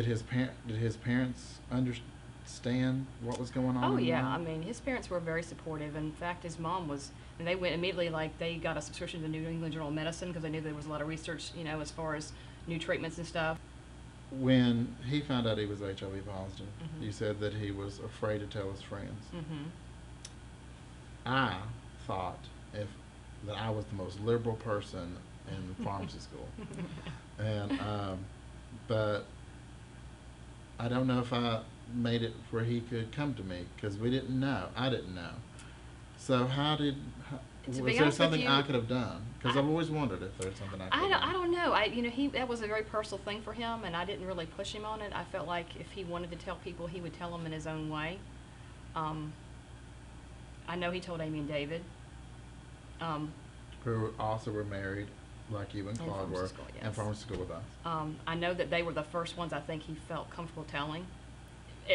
did his parents understand what was going on Oh in the yeah, I world? mean his parents were very supportive. In fact, his mom was, and they went immediately, like they got a subscription to New England Journal of Medicine because they knew there was a lot of research, as far as new treatments and stuff. When he found out he was HIV positive, Mhm. you said that he was afraid to tell his friends. Mhm. I thought if that I was the most liberal person in pharmacy school, and but I don't know if I made it where he could come to me because we didn't know. I didn't know. So To was be there honest with something I you, could have done? Because I I've always wondered if there's something I could have I done. don't know. He that was a very personal thing for him, and I didn't really push him on it. I felt like if he wanted to tell people, he would tell them in his own way. Um, I know he told Amy and David. Um, Who also were married, like you and in Claude pharmacy were, school, in yes. pharmacy school with us. I know that they were the first ones I think he felt comfortable telling.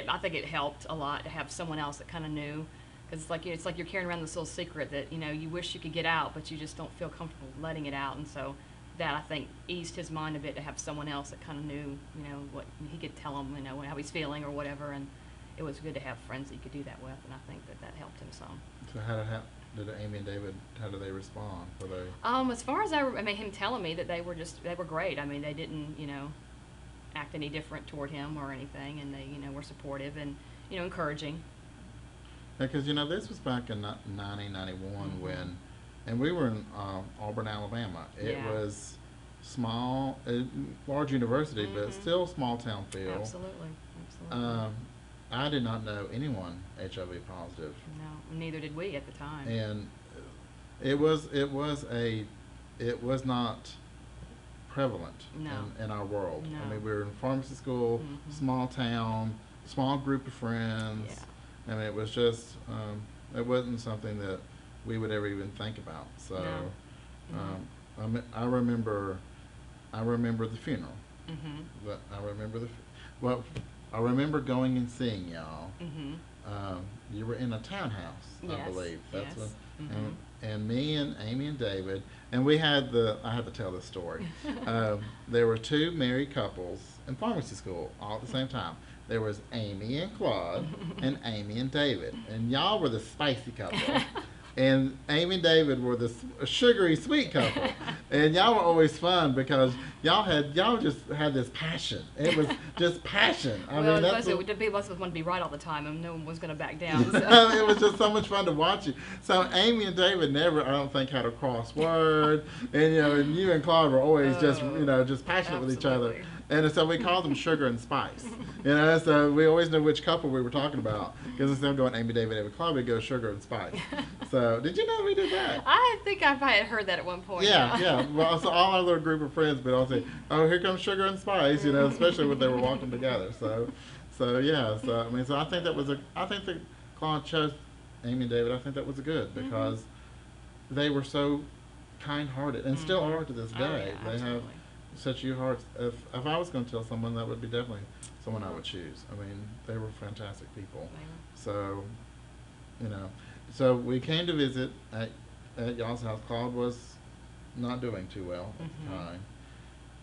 I think it helped a lot to have someone else that kind of knew, because it's like you're carrying around this little secret that you wish you could get out, but you just don't feel comfortable letting it out, and so that I think eased his mind a bit to have someone else that kind of knew, what he could tell him, how he's feeling or whatever, and it was good to have friends that you could do that with, and I think that helped him some. So did Amy and David, how did they respond? Were they? As far as I mean, him telling me that they were great. I mean, they didn't, act any different toward him or anything, and they, were supportive and, encouraging. Because this was back in 1991 Mhm. when, and we were in Auburn, Alabama. It Yeah. was small, large university, but Mhm. still small town feel. Absolutely. Absolutely. Um, I did not know anyone HIV positive, No, neither did we at the time. and it was it was not prevalent No. in our world. I No. mean, we were in pharmacy school, Mhm. small town, small group of Yeah. friends. I mean, it was just, it wasn't something that we would ever even think about. So, No. No. I remember the funeral. Mhm. But I remember well, I remember going and seeing y'all. Mhm. You were in a townhouse, I Yes. believe. That's Yes. what, Mhm. and me and Amy and David, and I have to tell this story. There were two married couples in pharmacy school all at the same time. There was Amy and Claude and Amy and David, and y'all were the spicy couple. And Amy and David were the sugary sweet couple, and y'all were always fun because y'all just had this passion. It was just passion. I Well, mean, that's the what, people of us wanted to be right all the time, and no one was going to back down. So. it was just so much fun to watch you. So Amy and David never, I don't think, had a crossword, and and you and Claude were always just just passionate with each other, Absolutely. and so we called them Sugar and Spice. So we always knew which couple we were talking about because instead of going Amy, David, David, Claude, we go Sugar and Spice. So did you know we did that? I think I had heard that at one point. Yeah, yeah. Well, so all our little group of friends would all say, "Oh, here comes Sugar and Spice," especially when they were walking together. So yeah. So I mean, so I think I think that Claude chose Amy and David. I think that was good because they were so kind-hearted and still are to this Oh, day. yeah, They have absolutely. such huge hearts. If I was going to tell someone, that would be definitely someone I would choose. I mean, they were fantastic people. So, you know, so we came to visit at y'all's house. Claude was not doing too well at the time,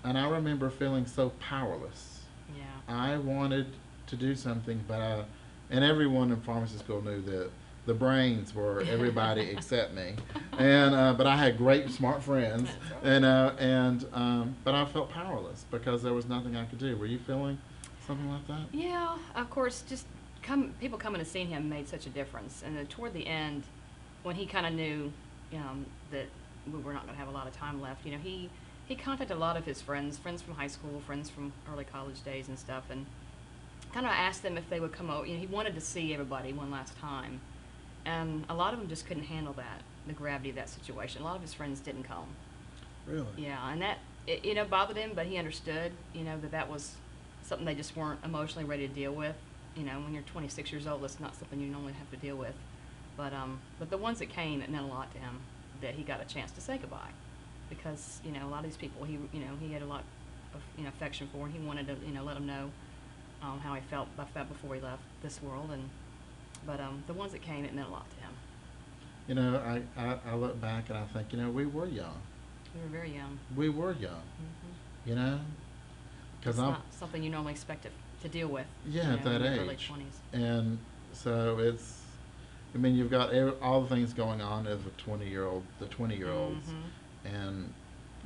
and I remember feeling so powerless. Yeah. I wanted to do something, but and everyone in pharmacy school knew that the brains were everybody except me, and but I had great smart friends, That's right. and but I felt powerless because there was nothing I could do. Were you feeling something like that? Yeah, of course, just people coming and seeing him made such a difference. And then toward the end, when he kind of knew that we were not going to have a lot of time left, he contacted a lot of his friends from high school, friends from early college days and stuff, and kind of asked them if they would come over. He wanted to see everybody one last time, and a lot of them just couldn't handle the gravity of that situation. A lot of his friends didn't come. Really? Yeah, and that bothered him, but he understood, that was something they just weren't emotionally ready to deal with. When you're 26 years old, that's not something you normally have to deal with. But the ones that came, it meant a lot to him that he got a chance to say goodbye, because a lot of these people he had a lot of affection for, and he wanted to let them know how he felt before he left this world. But the ones that came, it meant a lot to him. I look back and I think, we were young. We were very young. We were young, Hmm. you know, It's I'm not something you normally expect to deal with. yeah at that in your early age, 20s. and so it's. I mean, you've got all the things going on as a 20-year-old, the 20-year-olds, and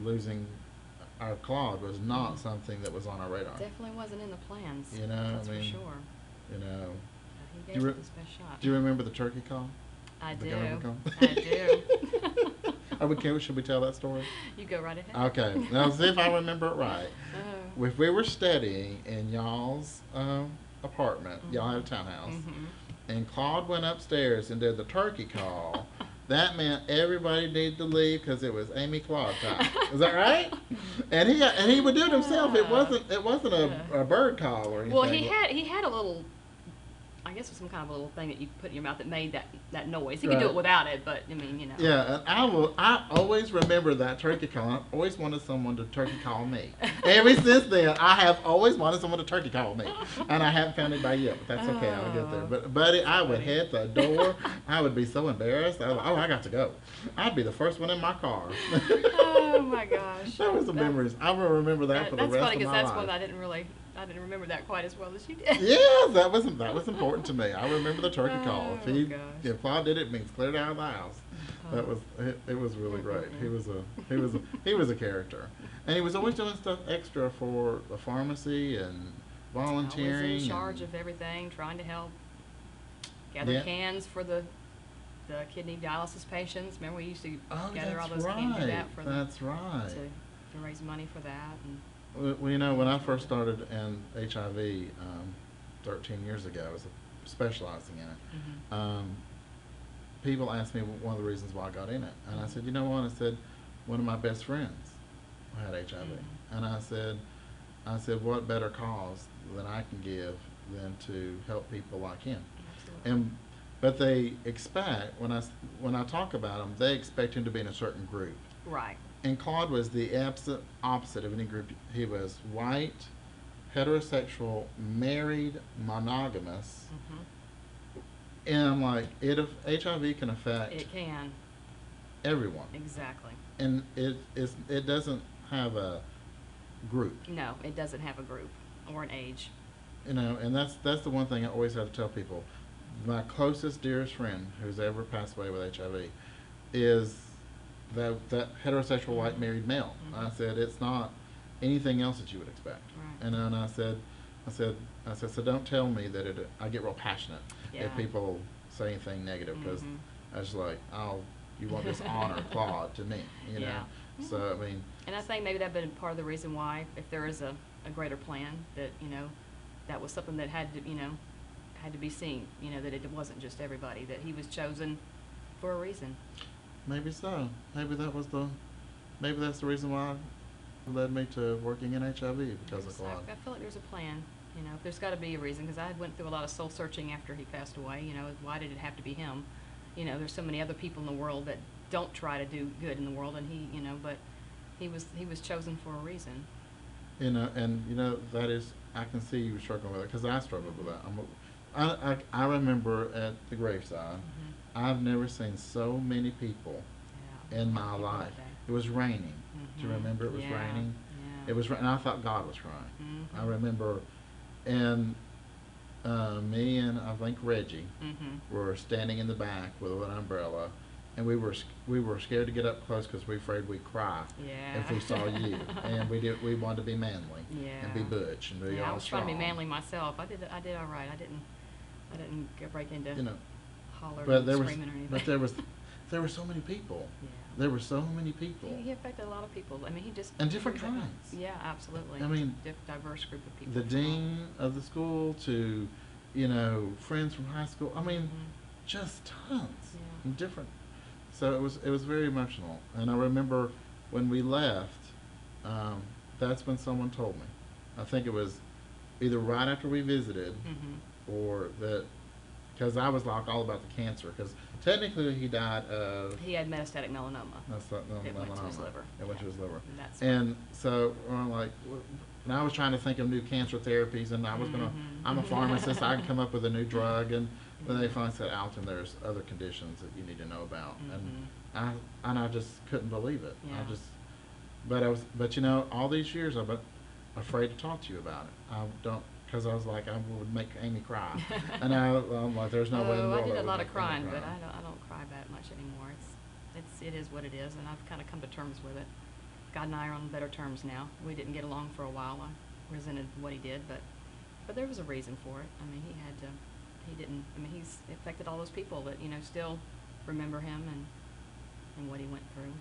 losing our Claude was not something that was on our radar. Definitely wasn't in the plans. You know, that's I mean, for sure. you know. But he gave it his best shot. Do you remember the turkey call? I The do. government call? I do. Should we tell that story? You go right ahead. Okay. Now, see if I remember it right. Oh. If we were studying in y'all's apartment, y'all had a townhouse, and Claude went upstairs and did the turkey call, that meant everybody needed to leave because it was Aimee Claude time. Is that right? And he would do it himself. It wasn't a bird call or anything. Well, he had a little, I guess it was some kind of a little thing that you put in your mouth that made that noise. He could do it without it, but I mean, you know. Yeah, and I always remember that turkey call. I always wanted someone to turkey call me. Ever since then, I have always wanted someone to turkey call me, and I haven't found anybody yet. But that's okay, I'll get there. But buddy, I would hit the door. I would be so embarrassed. I was like, oh, I got to go. I'd be the first one in my car. Oh my gosh. That was the memories. I will remember that for the rest of my life. That's funny because that's one I didn't remember that quite as well as you did. Yes, that was important to me. I remember the turkey call. If Claude did it, it means cleared out of the house. It was really great. He was a character, and he was always doing stuff extra for the pharmacy and volunteering. Always in charge of everything, trying to help gather cans for the kidney dialysis patients. Remember we used to gather all those cans and do that for them. That's right. To raise money for that. Well, you know, when I first started in HIV 13 years ago, I was specializing in it. People asked me one of the reasons why I got in it, and I said, you know what? I said, one of my best friends had HIV, and I said, what better cause than I can give than to help people like him? Absolutely. But they expect when I talk about him, they expect him to be in a certain group. Right. And Claude was the opposite of any group. He was white, heterosexual, married, monogamous. And I'm like, HIV can affect. It can. Everyone. Exactly. And it doesn't have a group. No, it doesn't have a group or an age. You know, and that's the one thing I always have to tell people. My closest, dearest friend who's ever passed away with HIV is that heterosexual white married male. I said it's not anything else that you would expect. Right. And I said, so don't tell me that I get real passionate if people say anything negative because I was like, you want this honor Claude to me, you know. So I mean. And I think maybe that'd been part of the reason why, if there is a greater plan, that that was something that had to be seen. That it wasn't just everybody, that he was chosen for a reason. Maybe so. Maybe that's the reason why it led me to working in HIV because of Claude. I feel like there's a plan. There's got to be a reason because I went through a lot of soul searching after he passed away. Why did it have to be him? There's so many other people in the world that don't try to do good in the world, and but he was chosen for a reason. And that is, I can see you struggling with it because I struggled with that. I remember at the graveside. I've never seen so many people in my life. It was raining. Do you remember it was raining? Yeah. It was raining. I thought God was crying. I remember, and me and I think Reggie were standing in the back with an umbrella, and we were scared to get up close because we were afraid we'd cry if we saw you. And we wanted to be manly and be butch and be all I was strong. trying to be manly myself. I did all right. I didn't get break into. But there were so many people. Yeah. There were so many people. He affected a lot of people. I mean, he just and different kinds. Yeah, absolutely. I mean, diverse group of people. The dean of the school to, friends from high school. I mean, just tons. And different. So it was very emotional. And I remember when we left, that's when someone told me. I think it was either right after we visited, or that. Because I was like all about the cancer. Because technically he died of. He had metastatic melanoma. That's not melanoma. It went to his liver. It went to his liver. And so I'm like, and I was trying to think of new cancer therapies, and I was I'm a pharmacist. I can come up with a new drug, and then they finally said, Alton, there's other conditions that you need to know about, and I just couldn't believe it. Yeah. But all these years, afraid to talk to you about it. I don't, because I was like, I would make Aimee cry. And I'm like, there's no way in the Oh, world I did a would lot of make Aimee crying, cry. but I don't cry that much anymore. It is what it is, and I've kind of come to terms with it. God and I are on better terms now. We didn't get along for a while. I resented what he did, but there was a reason for it. I mean, he didn't, I mean, he's affected all those people that, you know, still remember him and what he went through.